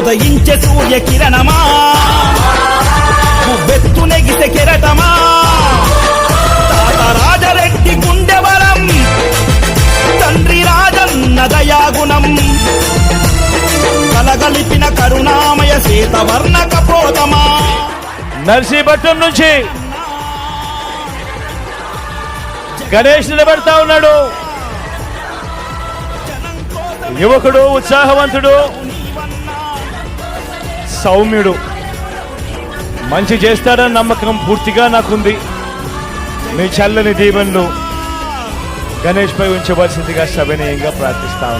ఉదయించే సూర్య కిరణమా వెత్తు నెగిసే కెరటమా తాత రాజరెడ్డి గుండెవరం తండ్రి రాజన్న దయాగుణం కలగలిపిన కరుణామయ శ్వేతవర్ణ కపోతమా. నర్సీపట్నం నుంచి గణేష్ నిలబడతా ఉన్నాడు. యువకుడు, ఉత్సాహవంతుడు, సౌమ్యుడు, మంచి చేస్తాడని నమ్మకం పూర్తిగా నాకుంది. మీ చల్లని దీవెనలు గణేష్ పై ఉంచవలసిందిగా సవినయంగా ప్రార్థిస్తా